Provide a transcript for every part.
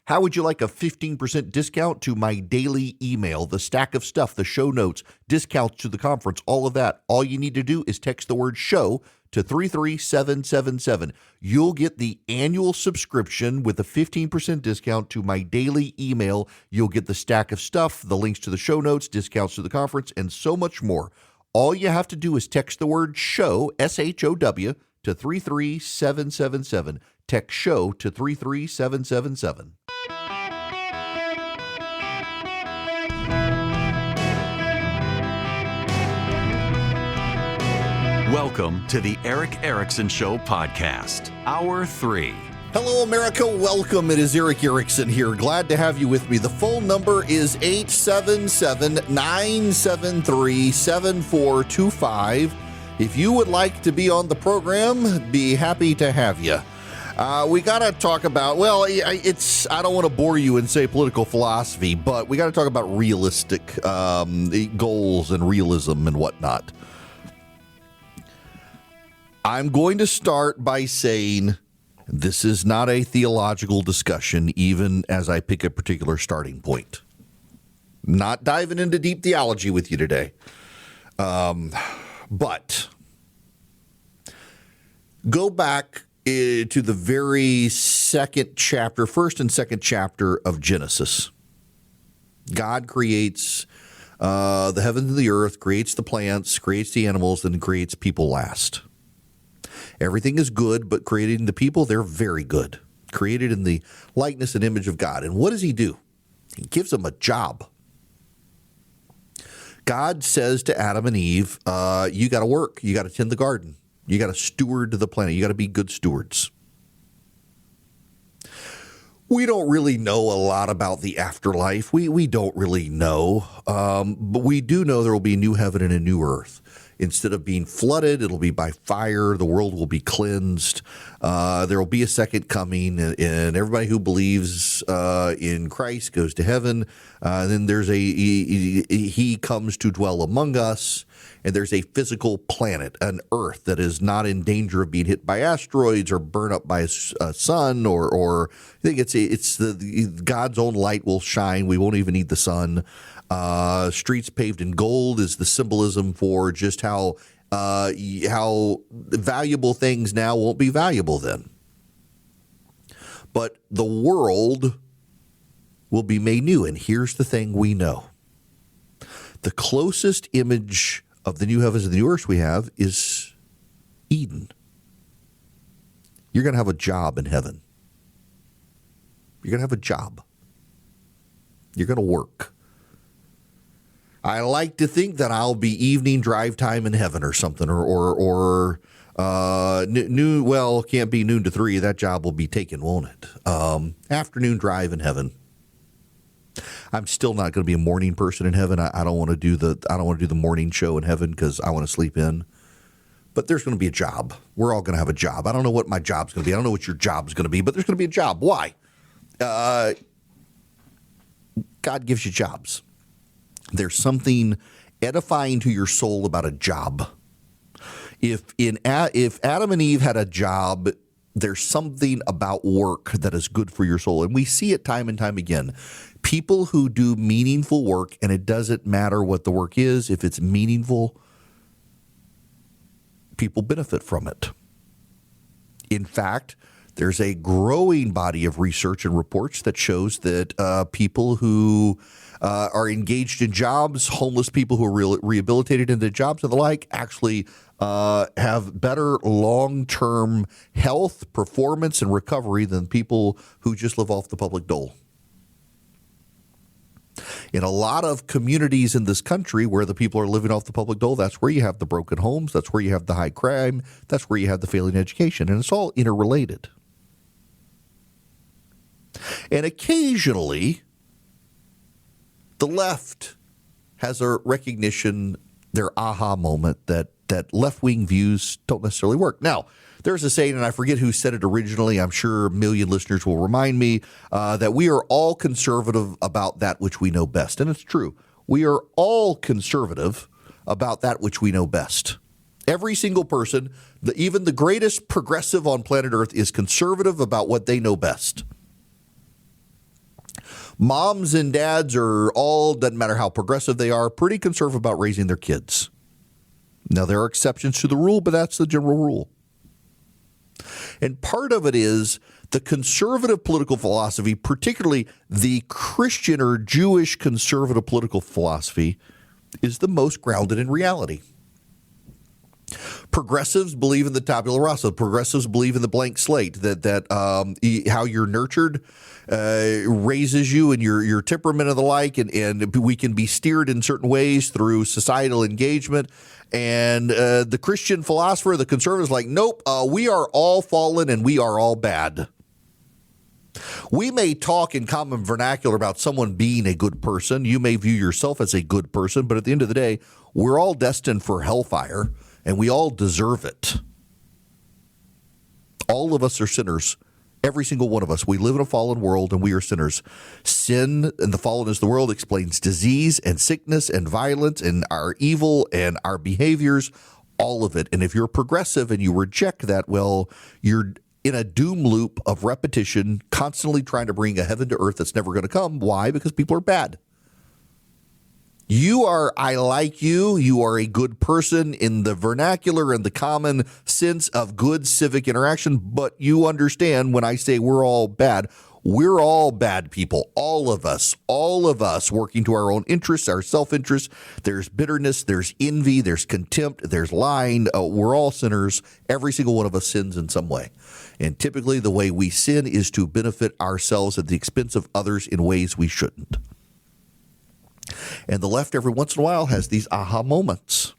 How would you like a 15% discount to my daily email, the stack of stuff, the show notes, discounts to the conference, all of that? All you need to do is text the word show to 33777. You'll get the annual subscription with a 15% discount to my daily email. You'll get the stack of stuff, the links to the show notes, discounts to the conference, and so much more. All you have to do is text the word show, SHOW, to 33777. Text show to 33777. Welcome to the Eric Erickson Show podcast, Hour 3. Hello, America. Welcome. It is Eric Erickson here. Glad to have you with me. The phone number is 877-973-7425. If you would like to be on the program, be happy to have you. We got to talk about, well, I don't want to bore you and say political philosophy, but we got to talk about realistic goals and realism and whatnot. I'm going to start by saying this is not a theological discussion, even as I pick a particular starting point. Not diving into deep theology with you today. But go back to the very first and second chapter of Genesis. God creates the heavens and the earth, creates the plants, creates the animals, and creates people last. Everything is good, but creating the people, they're very good. Created in the likeness and image of God. And what does he do? He gives them a job. God says to Adam and Eve, you got to work. You got to tend the garden. You got to steward the planet. You got to be good stewards. We don't really know a lot about the afterlife. We don't really know. But we do know there will be a new heaven and a new earth. Instead of being flooded, it'll be by fire. The world will be cleansed. There will be a second coming, and everybody who believes in Christ goes to heaven. Then there's he comes to dwell among us, and there's a physical planet, an earth that is not in danger of being hit by asteroids or burned up by a sun, or I think it's God's own light will shine. We won't even need the sun. Streets paved in gold is the symbolism for just how valuable things now won't be valuable then. But the world will be made new. And here's the thing we know. The closest image of the new heavens and the new earth we have is Eden. You're going to have a job in heaven. You're going to have a job. You're going to work. I like to think that I'll be evening drive time in heaven or something, or noon. Well, can't be noon to 3. That job will be taken, won't it? Afternoon drive in heaven. I'm still not going to be a morning person in heaven. I don't want to do the morning show in heaven because I want to sleep in. But there's going to be a job. We're all going to have a job. I don't know what my job's going to be. I don't know what your job's going to be, but there's going to be a job. Why? God gives you jobs. There's something edifying to your soul about a job. If Adam and Eve had a job, there's something about work that is good for your soul. And we see it time and time again. People who do meaningful work, and it doesn't matter what the work is, if it's meaningful, people benefit from it. In fact, there's a growing body of research and reports that shows that people who are engaged in jobs, homeless people who are rehabilitated into jobs and the like, actually have better long-term health, performance, and recovery than people who just live off the public dole. In a lot of communities in this country where the people are living off the public dole, that's where you have the broken homes, that's where you have the high crime, that's where you have the failing education, and it's all interrelated. And occasionally, the left has a recognition, their aha moment, that left-wing views don't necessarily work. Now, there's a saying, and I forget who said it originally. I'm sure a million listeners will remind me that we are all conservative about that which we know best. And it's true. We are all conservative about that which we know best. Every single person, even the greatest progressive on planet Earth, is conservative about what they know best. Moms and dads are all, doesn't matter how progressive they are, pretty conservative about raising their kids. Now, there are exceptions to the rule, but that's the general rule. And part of it is the conservative political philosophy, particularly the Christian or Jewish conservative political philosophy, is the most grounded in reality. Progressives believe in the tabula rasa. Progressives believe in the blank slate, that how you're nurtured raises you and your temperament and the like, and we can be steered in certain ways through societal engagement. And the Christian philosopher, the conservatives, like, nope, we are all fallen and we are all bad. We may talk in common vernacular about someone being a good person. You may view yourself as a good person, but at the end of the day, we're all destined for hellfire, and we all deserve it. All of us are sinners. Every single one of us. We live in a fallen world, and we are sinners. Sin and the fallenness of the world explains disease and sickness and violence and our evil and our behaviors, all of it. And if you're progressive and you reject that, well, you're in a doom loop of repetition, constantly trying to bring a heaven to earth that's never going to come. Why? Because people are bad. You are, I like you. You are a good person in the vernacular and the common sense of good civic interaction. But you understand when I say we're all bad people, all of us working to our own interests, our self-interest. There's bitterness, there's envy, there's contempt, there's lying. We're all sinners. Every single one of us sins in some way. And typically the way we sin is to benefit ourselves at the expense of others in ways we shouldn't. And the left every once in a while has these aha moments.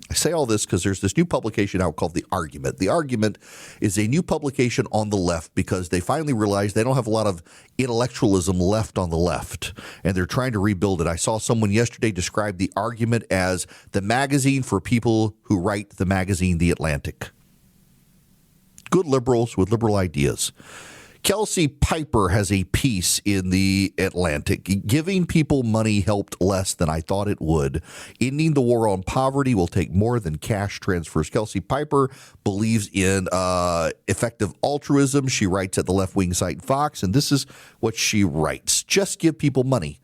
I say all this because there's this new publication out called The Argument. The Argument is a new publication on the left because they finally realized they don't have a lot of intellectualism left on the left, and they're trying to rebuild it. I saw someone yesterday describe The Argument as the magazine for people who write the magazine The Atlantic. Good liberals with liberal ideas. Kelsey Piper has a piece in The Atlantic. Giving people money helped less than I thought it would. Ending the war on poverty will take more than cash transfers. Kelsey Piper believes in effective altruism. She writes at the left-wing site Fox, and this is what she writes. Just give people money.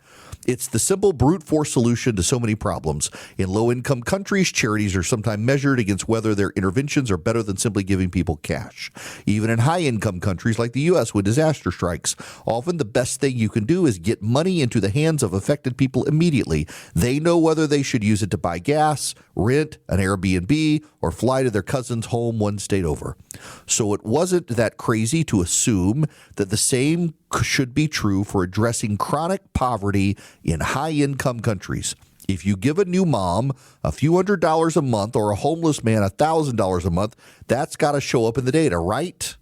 It's the simple brute force solution to so many problems. In low-income countries, charities are sometimes measured against whether their interventions are better than simply giving people cash. Even in high-income countries like the U.S. with disaster strikes, often the best thing you can do is get money into the hands of affected people immediately. They know whether they should use it to buy gas, rent, an Airbnb, or fly to their cousin's home one state over. So it wasn't that crazy to assume that the same should be true for addressing chronic poverty in high-income countries. If you give a new mom a few $100s a month or a homeless man $1,000 a month, that's got to show up in the data, right?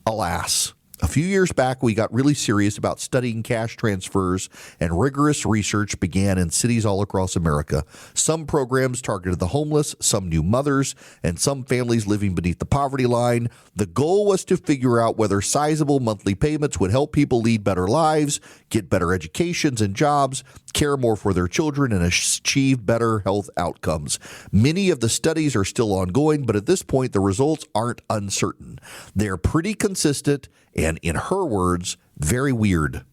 Alas. A few years back, we got really serious about studying cash transfers, and rigorous research began in cities all across America. Some programs targeted the homeless, some new mothers, and some families living beneath the poverty line. The goal was to figure out whether sizable monthly payments would help people lead better lives, get better educations and jobs, care more for their children, and achieve better health outcomes. Many of the studies are still ongoing, but at this point, the results aren't uncertain. They're pretty consistent and, in her words, very weird.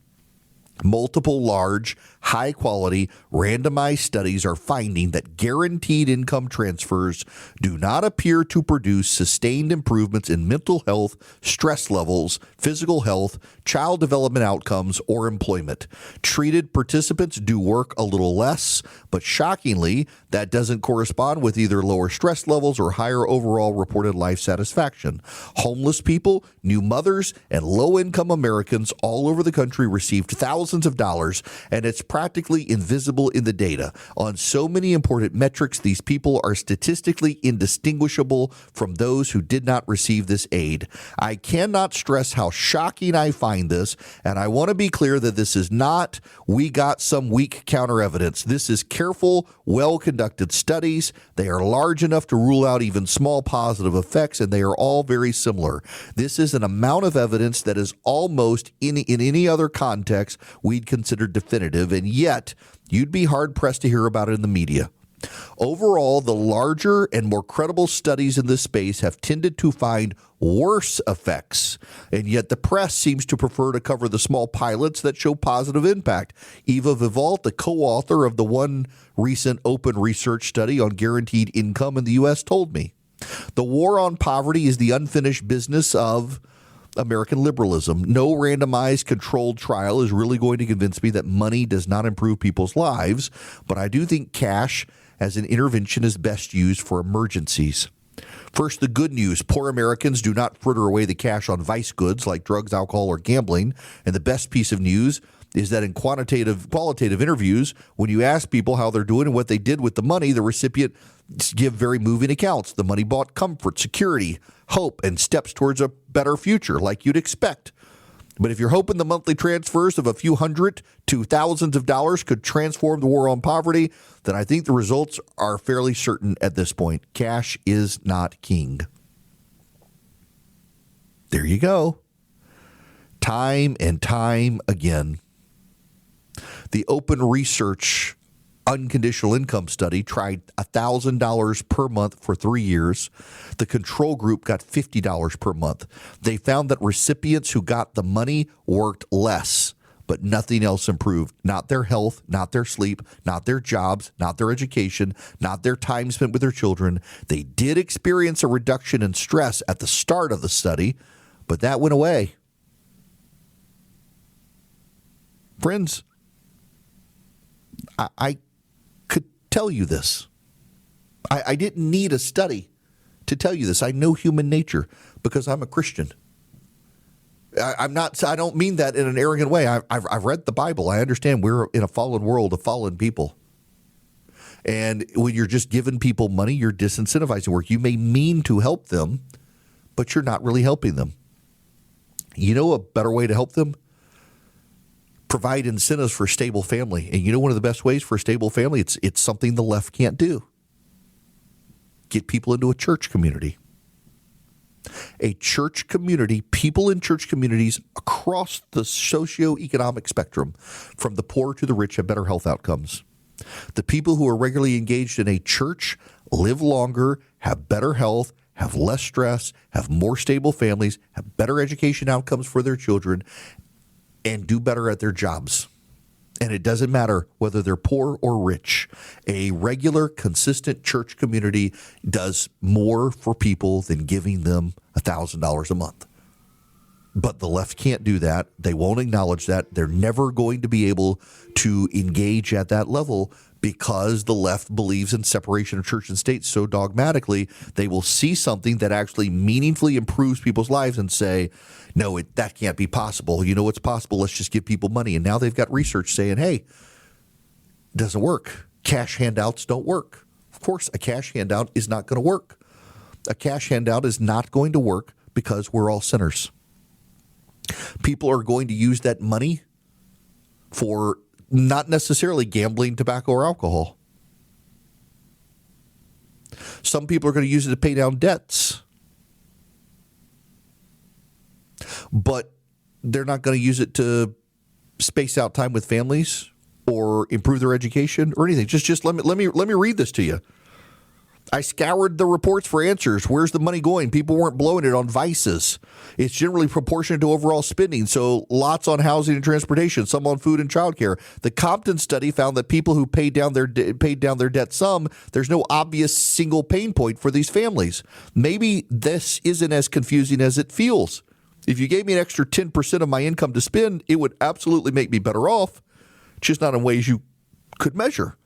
Multiple large, high-quality, randomized studies are finding that guaranteed income transfers do not appear to produce sustained improvements in mental health, stress levels, physical health, child development outcomes, or employment. Treated participants do work a little less, but shockingly, that doesn't correspond with either lower stress levels or higher overall reported life satisfaction. Homeless people, new mothers, and low-income Americans all over the country received thousands of dollars, and it's practically invisible in the data. On so many important metrics, these people are statistically indistinguishable from those who did not receive this aid. I cannot stress how shocking I find this, and I want to be clear that this is not, we got some weak counter evidence. This is careful, well-conducted studies. They are large enough to rule out even small positive effects, and they are all very similar. This is an amount of evidence that is almost, in any other context, we'd consider definitive, and yet you'd be hard-pressed to hear about it in the media. Overall, the larger and more credible studies in this space have tended to find worse effects, and yet the press seems to prefer to cover the small pilots that show positive impact. Eva Vivault, the co-author of the one recent open research study on guaranteed income in the U.S., told me, "The war on poverty is the unfinished business of American liberalism. No randomized controlled trial is really going to convince me that money does not improve people's lives, but I do think cash as an intervention is best used for emergencies." First, the good news. Poor Americans do not fritter away the cash on vice goods like drugs, alcohol, or gambling. And the best piece of news is that in qualitative interviews, when you ask people how they're doing and what they did with the money, the recipient give very moving accounts. The money bought comfort, security, hope, and steps towards a better future, like you'd expect. But if you're hoping the monthly transfers of a few hundred to thousands of dollars could transform the war on poverty, then I think the results are fairly certain at this point. Cash is not king. There you go. Time and time again. The open research unconditional income study tried $1,000 per month for 3 years. The control group got $50 per month. They found that recipients who got the money worked less, but nothing else improved. Not their health, not their sleep, not their jobs, not their education, not their time spent with their children. They did experience a reduction in stress at the start of the study, but that went away. Friends, I could tell you this. I didn't need a study to tell you this. I know human nature because I'm a Christian. I don't mean that in an arrogant way. I've read the Bible. I understand we're in a fallen world of fallen people. And when you're just giving people money, you're disincentivizing work. You may mean to help them, but you're not really helping them. You know a better way to help them? Provide incentives for a stable family. And you know one of the best ways for a stable family? It's something the left can't do. Get people into a church community. A church community, people in church communities across the socioeconomic spectrum, from the poor to the rich, have better health outcomes. The people who are regularly engaged in a church live longer, have better health, have less stress, have more stable families, have better education outcomes for their children, and do better at their jobs. And it doesn't matter whether they're poor or rich. A regular, consistent church community does more for people than giving them $1,000 a month. But the left can't do that. They won't acknowledge that. They're never going to be able to engage at that level because the left believes in separation of church and state so dogmatically. They will see something that actually meaningfully improves people's lives and say, no, that can't be possible. You know what's possible? Let's just give people money. And now they've got research saying, hey, it doesn't work. Cash handouts don't work. Of course, a cash handout is not going to work. A cash handout is not going to work because we're all sinners. People are going to use that money for not necessarily gambling, tobacco, or alcohol. Some people are going to use it to pay down debts. But they're not going to use it to space out time with families or improve their education or anything. Just let me read this to you. I scoured the reports for answers. Where's the money going? People weren't blowing it on vices. It's generally proportionate to overall spending. So lots on housing and transportation, some on food and childcare. The Compton study found that people who paid down their debt some, there's no obvious single pain point for these families. Maybe this isn't as confusing as it feels. If you gave me an extra 10% of my income to spend, it would absolutely make me better off, just not in ways you could measure.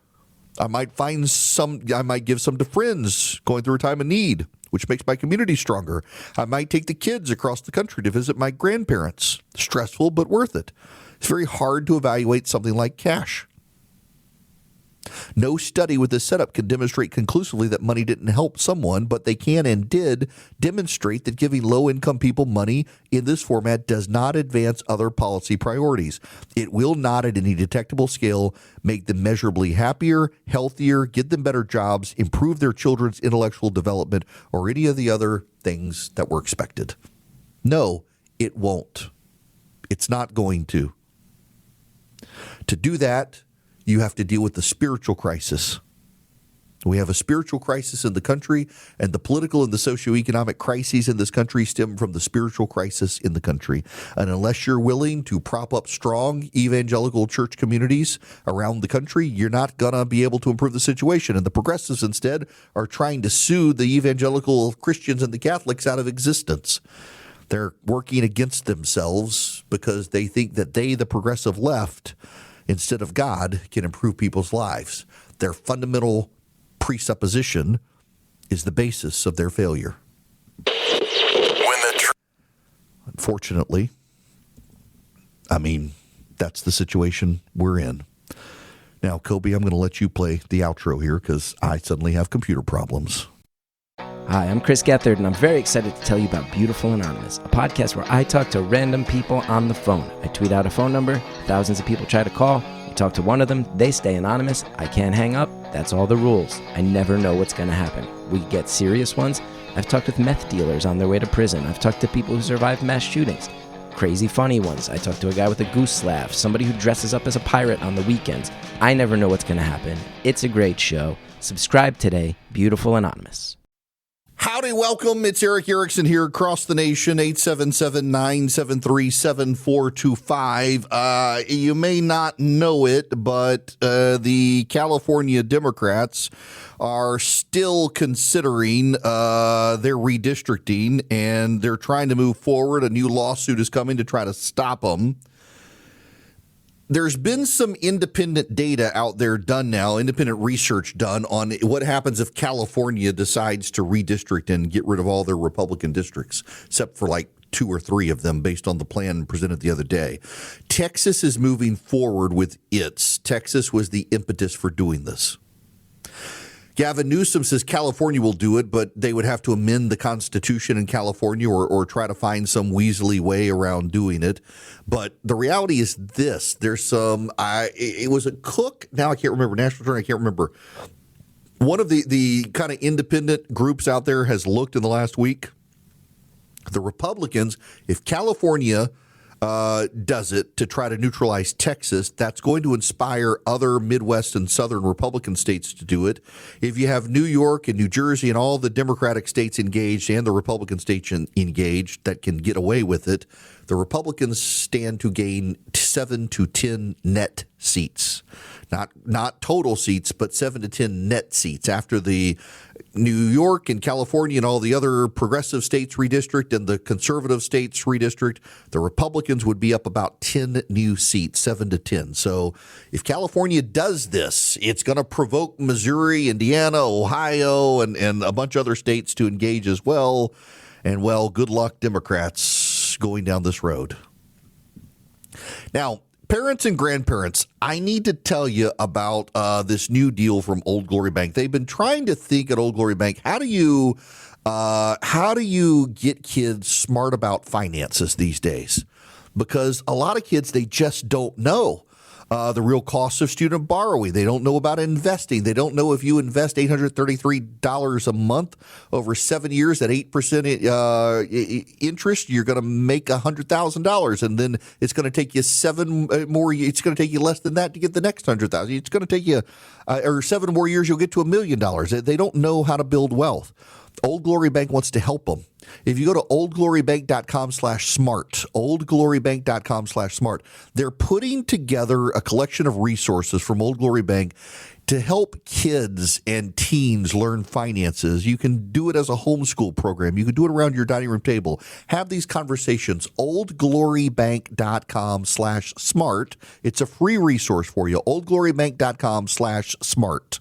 I might give some to friends going through a time of need, which makes my community stronger. I might take the kids across the country to visit my grandparents. Stressful, but worth it. It's very hard to evaluate something like cash. No study with this setup can demonstrate conclusively that money didn't help someone, but they can and did demonstrate that giving low-income people money in this format does not advance other policy priorities. It will not at any detectable scale make them measurably happier, healthier, get them better jobs, improve their children's intellectual development, or any of the other things that were expected. No, it won't. It's not going to. To do that, you have to deal with the spiritual crisis. We have a spiritual crisis in the country, and the political and the socioeconomic crises in this country stem from the spiritual crisis in the country. And unless you're willing to prop up strong evangelical church communities around the country, you're not going to be able to improve the situation. And the progressives instead are trying to soothe the evangelical Christians and the Catholics out of existence. They're working against themselves because they think that they, the progressive left, instead of God, can improve people's lives. Their fundamental presupposition is the basis of their failure. Unfortunately, that's the situation we're in. Now, Kobe, I'm going to let you play the outro here because I suddenly have computer problems. Hi, I'm Chris Gethard, and I'm very excited to tell you about Beautiful Anonymous, a podcast where I talk to random people on the phone. I tweet out a phone number, thousands of people try to call. I talk to one of them, they stay anonymous, I can't hang up, that's all the rules. I never know what's going to happen. We get serious ones. I've talked with meth dealers on their way to prison. I've talked to people who survived mass shootings. Crazy funny ones. I talked to a guy with a goose laugh, somebody who dresses up as a pirate on the weekends. I never know what's going to happen. It's a great show. Subscribe today, Beautiful Anonymous. Howdy, welcome. It's Eric Erickson here across the nation, 877-973-7425. You may not know it, but the California Democrats are still considering their redistricting, and they're trying to move forward. A new lawsuit is coming to try to stop them. There's been some independent data out there done now, independent research done on what happens if California decides to redistrict and get rid of all their Republican districts, except for like 2 or 3 of them based on the plan presented the other day. Texas is moving forward with its. Texas was the impetus for doing this. Gavin Newsom says California will do it, but they would have to amend the Constitution in California or try to find some weaselly way around doing it. But the reality is this. There's some it was a Cook. Now I can't remember. National Attorney, I can't remember. One of the kind of independent groups out there has looked in the last week. The Republicans, if California does it to try to neutralize Texas, that's going to inspire other Midwest and Southern Republican states to do it. If you have New York and New Jersey and all the Democratic states engaged and the Republican states engaged that can get away with it, the Republicans stand to gain 7 to 10 net seats. Not total seats, but 7 to 10 net seats after the New York and California and all the other progressive states redistrict and the conservative states redistrict. The Republicans would be up about 10 new seats, 7 to 10. So if California does this, it's going to provoke Missouri, Indiana, Ohio, and a bunch of other states to engage as well. And, well, good luck, Democrats, going down this road. Now, parents and grandparents, I need to tell you about this new deal from Old Glory Bank. They've been trying to think at Old Glory Bank, how do you get kids smart about finances these days? Because a lot of kids, they just don't know the real cost of student borrowing. They don't know about investing. They don't know if you invest $833 a month over 7 years at 8% interest, you're going to make $100,000, and then it's going to take you 7 more. It's going to take you less than that to get the next $100,000. It's going to take you or 7 more years, you'll get to $1 million. They don't know how to build wealth. Old Glory Bank wants to help them. If you go to oldglorybank.com/smart, oldglorybank.com/smart, they're putting together a collection of resources from Old Glory Bank to help kids and teens learn finances. You can do it as a homeschool program. You can do it around your dining room table. Have these conversations. oldglorybank.com/smart. It's a free resource for you. oldglorybank.com/smart.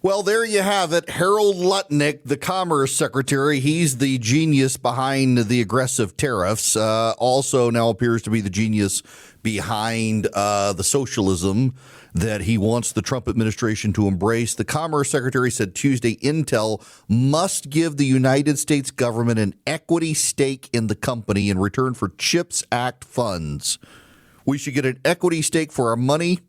Well, there you have it. Harold Lutnick, the Commerce Secretary, he's the genius behind the aggressive tariffs. Also now appears to be the genius behind the socialism that he wants the Trump administration to embrace. The Commerce Secretary said Tuesday Intel must give the United States government an equity stake in the company in return for CHIPS Act funds. We should get an equity stake for our money.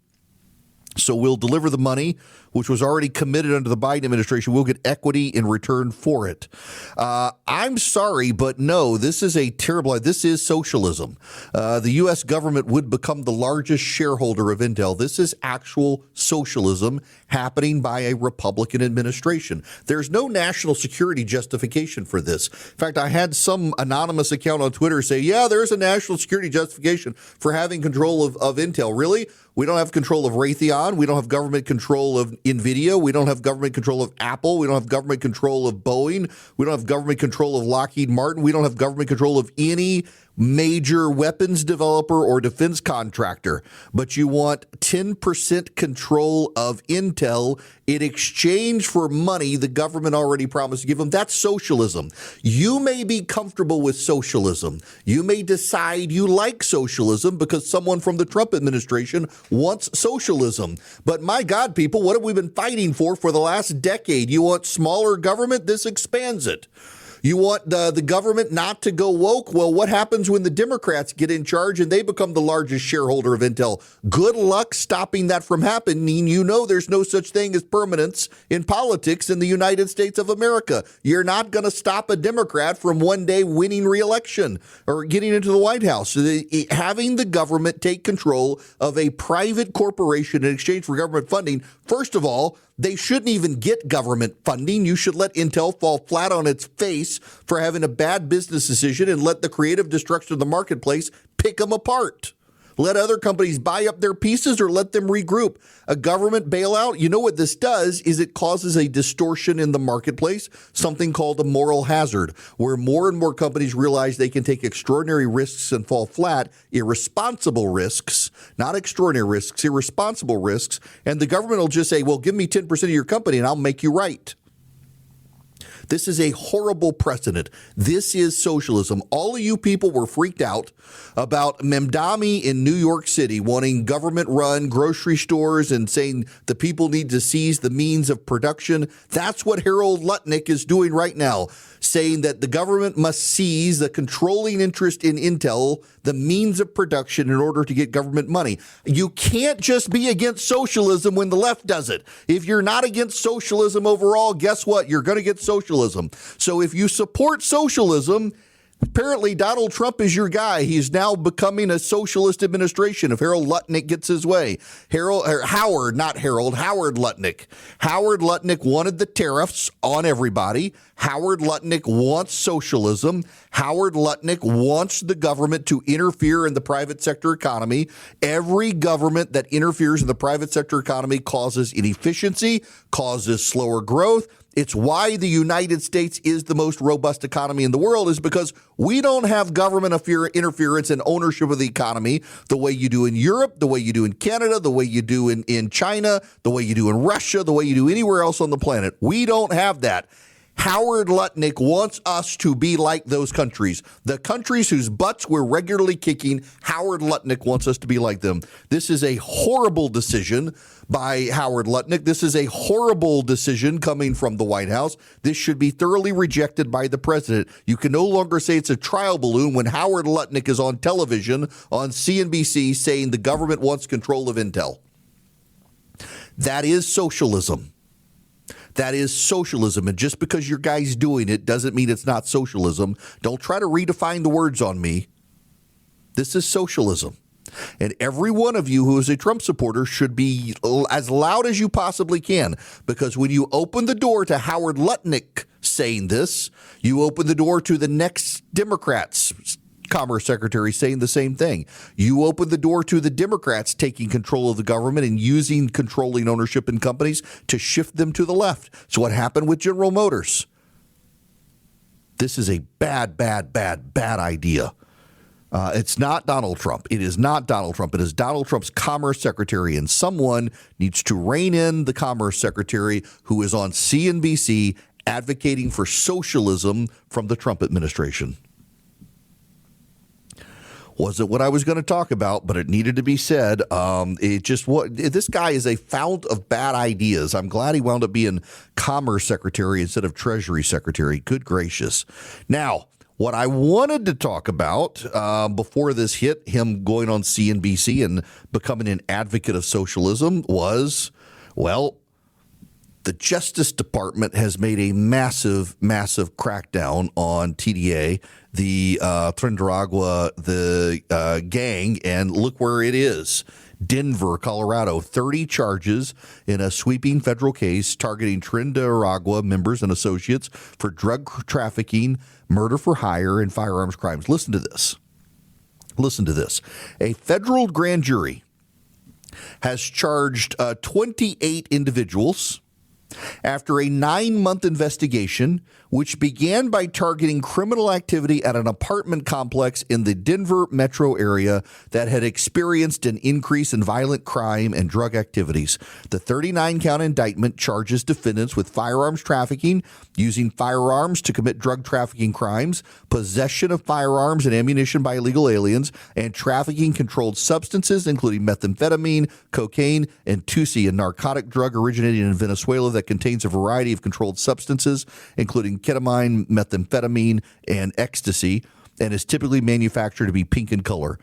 So we'll deliver the money, which was already committed under the Biden administration. We'll get equity in return for it. I'm sorry, but no, this is a terrible, this is socialism. The U.S. government would become the largest shareholder of Intel. This is actual socialism happening by a Republican administration. There's no national security justification for this. In fact, I had some anonymous account on Twitter say, yeah, there's a national security justification for having control of Intel. Really? We don't have control of Raytheon. We don't have government control of NVIDIA. We don't have government control of Apple. We don't have government control of Boeing. We don't have government control of Lockheed Martin. We don't have government control of any major weapons developer or defense contractor. But you want 10% control of Intel in exchange for money the government already promised to give them. That's socialism. You may be comfortable with socialism. You may decide you like socialism because someone from the Trump administration wants socialism. But my God, people, what have we been fighting for the last decade? You want smaller government? This expands it. You want the government not to go woke? Well, what happens when the Democrats get in charge and they become the largest shareholder of Intel? Good luck stopping that from happening. You know there's no such thing as permanence in politics in the United States of America. You're not going to stop a Democrat from one day winning re-election or getting into the White House. Having the government take control of a private corporation in exchange for government funding, first of all, they shouldn't even get government funding. You should let Intel fall flat on its face for having a bad business decision and let the creative destruction of the marketplace pick them apart. Let other companies buy up their pieces or let them regroup. A government bailout, you know what this does is it causes a distortion in the marketplace, something called a moral hazard, where more and more companies realize they can take extraordinary risks and fall flat, irresponsible risks, not extraordinary risks, irresponsible risks, and the government will just say, well, give me 10% of your company and I'll make you right. This is a horrible precedent. This is socialism. All of you people were freaked out about Mamdani in New York City wanting government-run grocery stores and saying the people need to seize the means of production. That's what Harold Lutnick is doing right now, saying that the government must seize the controlling interest in Intel, the means of production, in order to get government money. You can't just be against socialism when the left does it. If you're not against socialism overall, guess what? You're going to get socialism. So if you support socialism, apparently Donald Trump is your guy. He's now becoming a socialist administration if Harold Lutnick gets his way. Howard Lutnick. Howard Lutnick wanted the tariffs on everybody. Howard Lutnick wants socialism. Howard Lutnick wants the government to interfere in the private sector economy. Every government that interferes in the private sector economy causes inefficiency, causes slower growth. It's why the United States is the most robust economy in the world, is because we don't have government interference and ownership of the economy the way you do in Europe, the way you do in Canada, the way you do in China, the way you do in Russia, the way you do anywhere else on the planet. We don't have that. Howard Lutnick wants us to be like those countries. The countries whose butts we're regularly kicking, Howard Lutnick wants us to be like them. This is a horrible decision by Howard Lutnick. This is a horrible decision coming from the White House. This should be thoroughly rejected by the president. You can no longer say it's a trial balloon when Howard Lutnick is on television on CNBC saying the government wants control of Intel. That is socialism. That is socialism. And just because your guy's doing it doesn't mean it's not socialism. Don't try to redefine the words on me. This is socialism. And every one of you who is a Trump supporter should be as loud as you possibly can, because when you open the door to Howard Lutnick saying this, you open the door to the next Democrats Commerce Secretary saying the same thing. You open the door to the Democrats taking control of the government and using controlling ownership in companies to shift them to the left. So what happened with General Motors? This is a bad idea. It's not Donald Trump. It is not Donald Trump. It is Donald Trump's Commerce Secretary, and someone needs to rein in the Commerce Secretary who is on CNBC advocating for socialism from the Trump administration. Wasn't what I was going to talk about, but it needed to be said. This guy is a fount of bad ideas. I'm glad he wound up being Commerce Secretary instead of Treasury Secretary. Good gracious. Now, What I wanted to talk about before this hit, him going on CNBC and becoming an advocate of socialism, was, well, the Justice Department has made a massive, massive crackdown on TDA, the Trinidad, the gang, and look where it is. Denver, Colorado, 30 charges in a sweeping federal case targeting Trinidad members and associates for drug trafficking, murder for hire, and firearms crimes. Listen to this. Listen to this. A federal grand jury has charged 28 individuals after a 9-month investigation, which began by targeting criminal activity at an apartment complex in the Denver metro area that had experienced an increase in violent crime and drug activities. The 39-count indictment charges defendants with firearms trafficking, using firearms to commit drug trafficking crimes, possession of firearms and ammunition by illegal aliens, and trafficking controlled substances, including methamphetamine, cocaine, and Tusi, a narcotic drug originating in Venezuela that contains a variety of controlled substances, including ketamine, methamphetamine, and ecstasy, and is typically manufactured to be pink in color.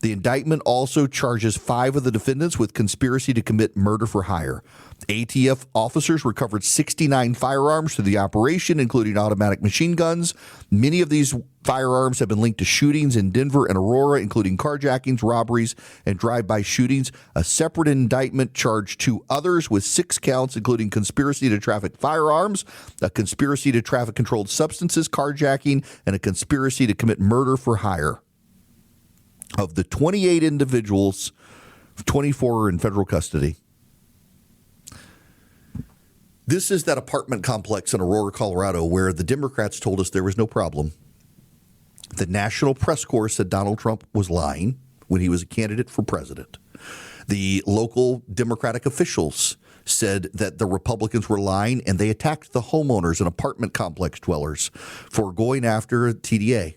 The indictment also charges 5 of the defendants with conspiracy to commit murder for hire. ATF officers recovered 69 firearms through the operation, including automatic machine guns. Many of these firearms have been linked to shootings in Denver and Aurora, including carjackings, robberies, and drive-by shootings. A separate indictment charged 2 others with 6 counts, including conspiracy to traffic firearms, a conspiracy to traffic controlled substances, carjacking, and a conspiracy to commit murder for hire. Of the 28 individuals, 24 are in federal custody. This is that apartment complex in Aurora, Colorado, where the Democrats told us there was no problem. The National Press Corps said Donald Trump was lying when he was a candidate for president. The local Democratic officials said that the Republicans were lying, and they attacked the homeowners and apartment complex dwellers for going after TDA.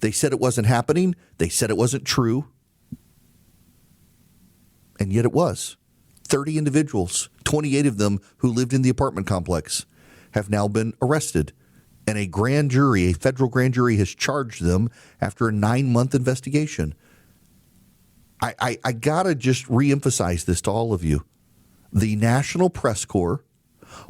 They said it wasn't happening. They said it wasn't true. And yet it was. 30 individuals, 28 of them who lived in the apartment complex, have now been arrested. And a grand jury, a federal grand jury, has charged them after a 9-month investigation. I got to just reemphasize this to all of you. The National Press Corps,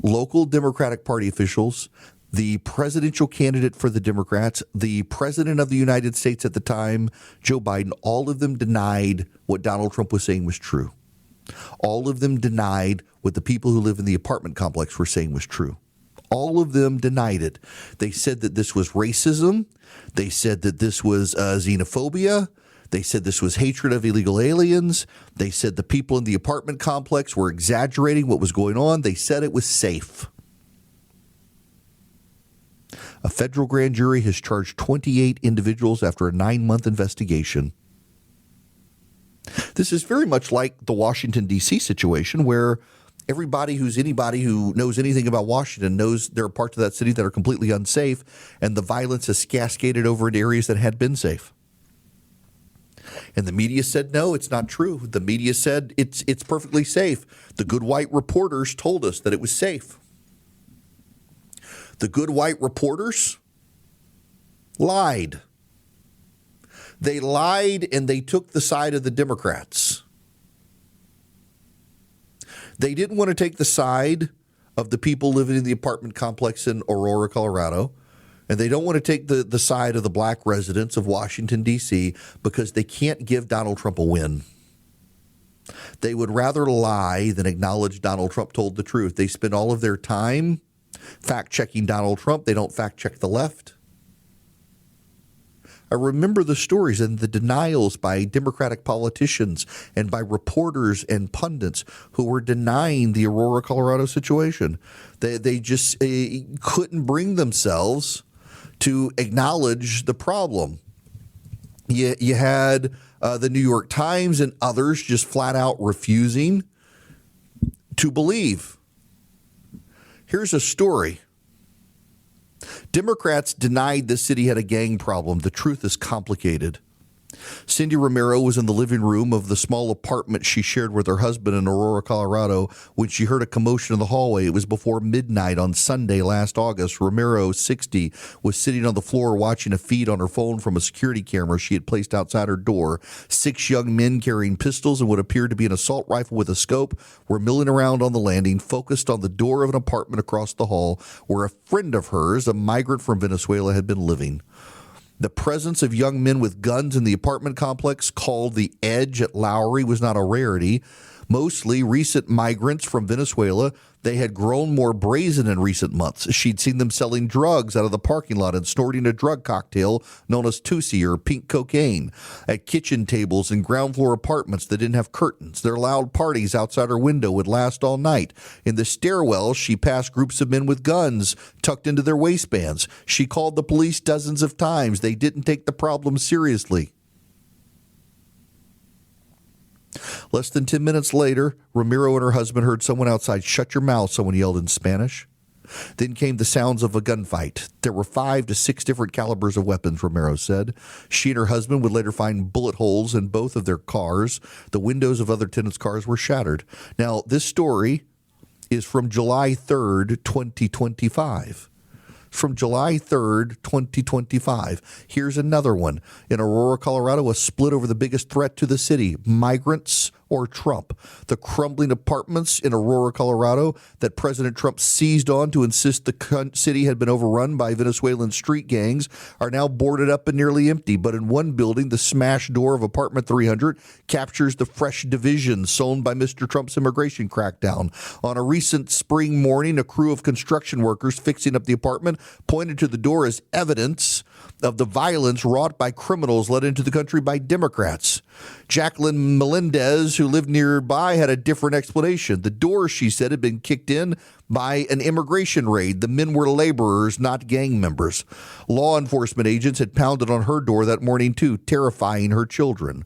local Democratic Party officials, the presidential candidate for the Democrats, the president of the United States at the time, Joe Biden, all of them denied what Donald Trump was saying was true. All of them denied what the people who live in the apartment complex were saying was true. All of them denied it. They said that this was racism. They said that this was xenophobia. They said this was hatred of illegal aliens. They said the people in the apartment complex were exaggerating what was going on. They said it was safe. A federal grand jury has charged 28 individuals after a 9-month investigation. This is very much like the Washington, D.C. situation, where anybody who knows anything about Washington knows there are parts of that city that are completely unsafe, and the violence has cascaded over into areas that had been safe. And the media said, no, it's not true. The media said it's perfectly safe. The good white reporters told us that it was safe. The good white reporters lied. They lied, and they took the side of the Democrats. They didn't want to take the side of the people living in the apartment complex in Aurora, Colorado, and they don't want to take the side of the black residents of Washington, D.C., because they can't give Donald Trump a win. They would rather lie than acknowledge Donald Trump told the truth. They spend all of their time fact-checking Donald Trump. They don't fact-check the left. I remember the stories and the denials by Democratic politicians and by reporters and pundits who were denying the Aurora, Colorado situation. They just couldn't bring themselves to acknowledge the problem. You had the New York Times and others just flat out refusing to believe. Here's a story. Democrats denied the city had a gang problem. The truth is complicated. Cindy Romero was in the living room of the small apartment she shared with her husband in Aurora, Colorado, when she heard a commotion in the hallway. It was before midnight on Sunday last August. Romero, 60, was sitting on the floor watching a feed on her phone from a security camera she had placed outside her door. 6 young men carrying pistols and what appeared to be an assault rifle with a scope were milling around on the landing, focused on the door of an apartment across the hall where a friend of hers, a migrant from Venezuela, had been living. The presence of young men with guns in the apartment complex called the Edge at Lowry was not a rarity. Mostly recent migrants from Venezuela, they had grown more brazen in recent months. She'd seen them selling drugs out of the parking lot and snorting a drug cocktail known as Tusi or pink cocaine at kitchen tables in ground floor apartments that didn't have curtains. Their loud parties outside her window would last all night. In the stairwell, she passed groups of men with guns tucked into their waistbands. She called the police dozens of times. They didn't take the problem seriously. Less than 10 minutes later, Romero and her husband heard someone outside. "Shut your mouth," someone yelled in Spanish. Then came the sounds of a gunfight. There were 5 to 6 different calibers of weapons, Romero said. She and her husband would later find bullet holes in both of their cars. The windows of other tenants' cars were shattered. Now, this story is from July 3rd, 2025. From July 3rd, 2025. Here's another one. In Aurora, Colorado, a split over the biggest threat to the city, migrants or Trump. The crumbling apartments in Aurora, Colorado that President Trump seized on to insist the city had been overrun by Venezuelan street gangs are now boarded up and nearly empty. But in one building, the smashed door of apartment 300 captures the fresh division sown by Mr. Trump's immigration crackdown. On a recent spring morning, a crew of construction workers fixing up the apartment pointed to the door as evidence of the violence wrought by criminals led into the country by Democrats. Jacqueline Melendez, who lived nearby, had a different explanation. The door, she said, had been kicked in by an immigration raid. The men were laborers, not gang members. Law enforcement agents had pounded on her door that morning, too, terrifying her children.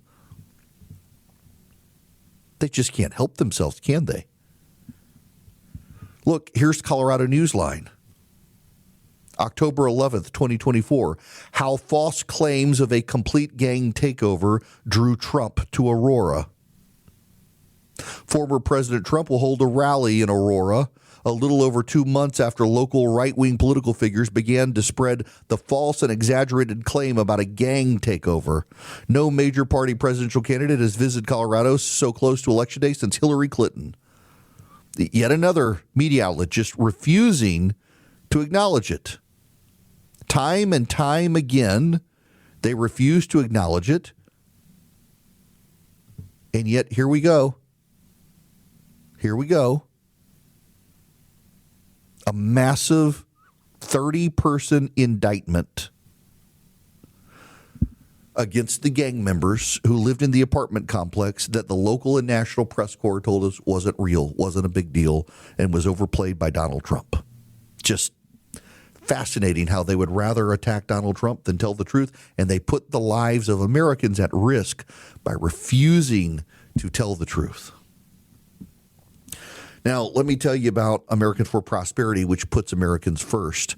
They just can't help themselves, can they? Look, here's Colorado Newsline. October 11th, 2024, how false claims of a complete gang takeover drew Trump to Aurora. Former President Trump will hold a rally in Aurora a little over 2 months after local right-wing political figures began to spread the false and exaggerated claim about a gang takeover. No major party presidential candidate has visited Colorado so close to Election Day since Hillary Clinton. Yet another media outlet just refusing to acknowledge it. Time and time again, they refuse to acknowledge it. And yet, here we go. Here we go. A massive 30-person indictment against the gang members who lived in the apartment complex that the local and national press corps told us wasn't real, wasn't a big deal, and was overplayed by Donald Trump. Just fascinating how they would rather attack Donald Trump than tell the truth, and they put the lives of Americans at risk by refusing to tell the truth. Now, let me tell you about Americans for Prosperity, which puts Americans first.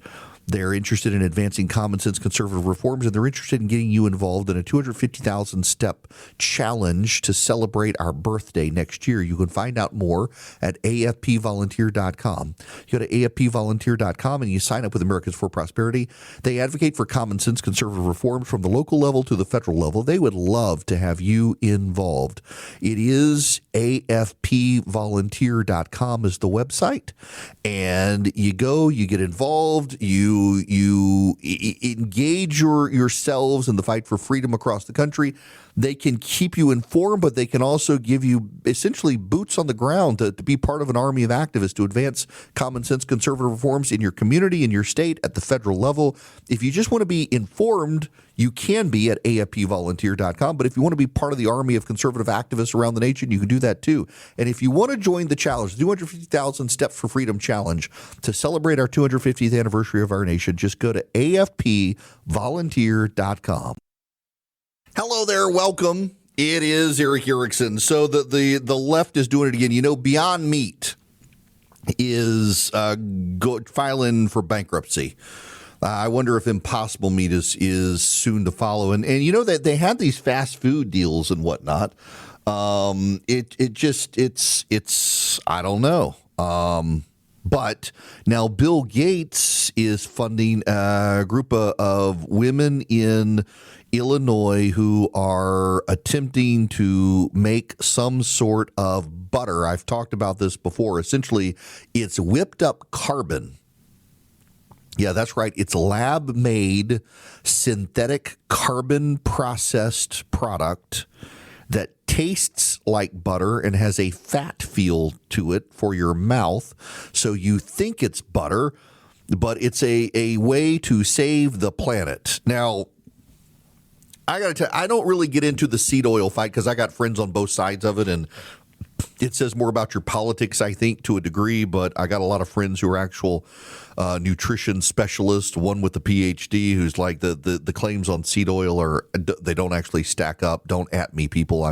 They're interested in advancing common sense conservative reforms, and they're interested in getting you involved in a 250,000-step challenge to celebrate our birthday next year. You can find out more at afpvolunteer.com. You go to afpvolunteer.com and you sign up with Americans for Prosperity. They advocate for common sense conservative reforms from the local level to the federal level. They would love to have you involved. It is afpvolunteer.com is the website. And you go, you get involved, you engage yourselves in the fight for freedom across the country. They can keep you informed, but they can also give you essentially boots on the ground to be part of an army of activists to advance common sense conservative reforms in your community, in your state, at the federal level. If you just want to be informed, you can be at afpvolunteer.com. But if you want to be part of the army of conservative activists around the nation, you can do that too. And if you want to join the challenge, the 250,000 Steps for Freedom Challenge, to celebrate our 250th anniversary of our nation, just go to afpvolunteer.com. Hello there. Welcome. It is Eric Erickson. So the left is doing it again. You know, Beyond Meat is filing for bankruptcy. I wonder if Impossible Meat is soon to follow. And you know that they had these fast food deals and whatnot. It's I don't know. But now Bill Gates is funding a group of women in Illinois who are attempting to make some sort of butter. I've talked about this before. Essentially, it's whipped up carbon. Yeah, that's right. It's lab-made synthetic carbon-processed product that tastes like butter and has a fat feel to it for your mouth. So you think it's butter, but it's a way to save the planet. Now, I got to tell you, I don't really get into the seed oil fight because I got friends on both sides of it, and it says more about your politics, I think, to a degree, but I got a lot of friends who are actual nutrition specialists, one with a PhD who's like the claims on seed oil they don't actually stack up. Don't at me, people.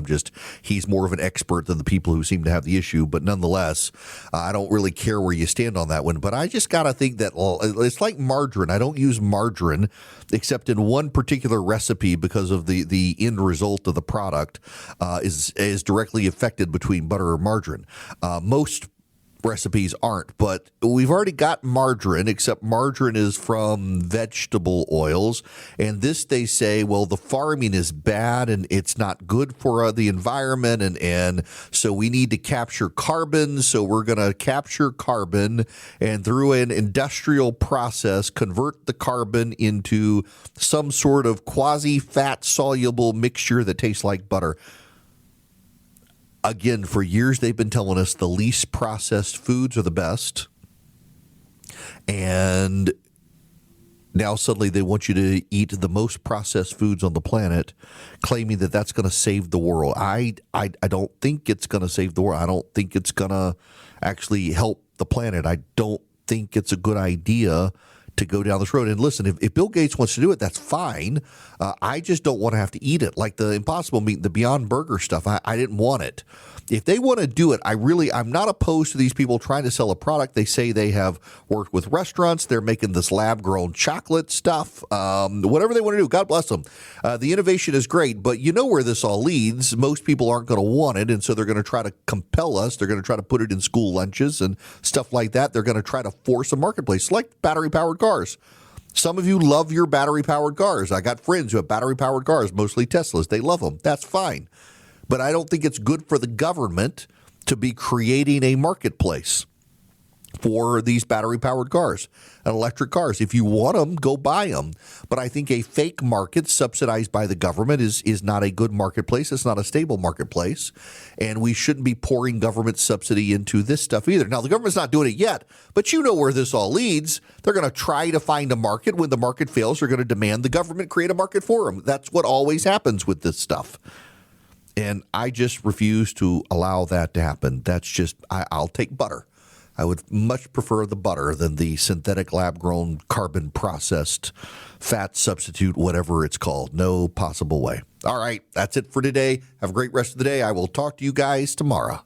He's more of an expert than the people who seem to have the issue. But nonetheless, I don't really care where you stand on that one. But I just got to think that it's like margarine. I don't use margarine except in one particular recipe because of the end result of the product is directly affected between butter or margarine. Most recipes aren't, but we've already got margarine, except margarine is from vegetable oils. And this, they say, well, the farming is bad and it's not good for the environment. And so we need to capture carbon. So we're going to capture carbon and through an industrial process, convert the carbon into some sort of quasi-fat soluble mixture that tastes like butter. Again, for years, they've been telling us the least processed foods are the best. And now suddenly they want you to eat the most processed foods on the planet, claiming that that's going to save the world. I don't think it's going to save the world. I don't think it's going to actually help the planet. I don't think it's a good idea to go down this road. And listen, if Bill Gates wants to do it, that's fine. I just don't want to have to eat it. Like the Impossible Meat, the Beyond Burger stuff, I didn't want it. If they want to do it, I'm not opposed to these people trying to sell a product. They say they have worked with restaurants. They're making this lab-grown chocolate stuff. Whatever they want to do, God bless them. The innovation is great, but you know where this all leads. Most people aren't going to want it, and so they're going to try to compel us. They're going to try to put it in school lunches and stuff like that. They're going to try to force a marketplace, like battery-powered cars. Some of you love your battery-powered cars. I got friends who have battery-powered cars, mostly Teslas. They love them. That's fine. But I don't think it's good for the government to be creating a marketplace for these battery-powered cars and electric cars. If you want them, go buy them. But I think a fake market subsidized by the government is not a good marketplace. It's not a stable marketplace. And we shouldn't be pouring government subsidy into this stuff either. Now, the government's not doing it yet, but you know where this all leads. They're going to try to find a market. When the market fails, they're going to demand the government create a market for them. That's what always happens with this stuff. And I just refuse to allow that to happen. That's just, I'll take butter. I would much prefer the butter than the synthetic lab-grown carbon-processed fat substitute, whatever it's called. No possible way. All right, that's it for today. Have a great rest of the day. I will talk to you guys tomorrow.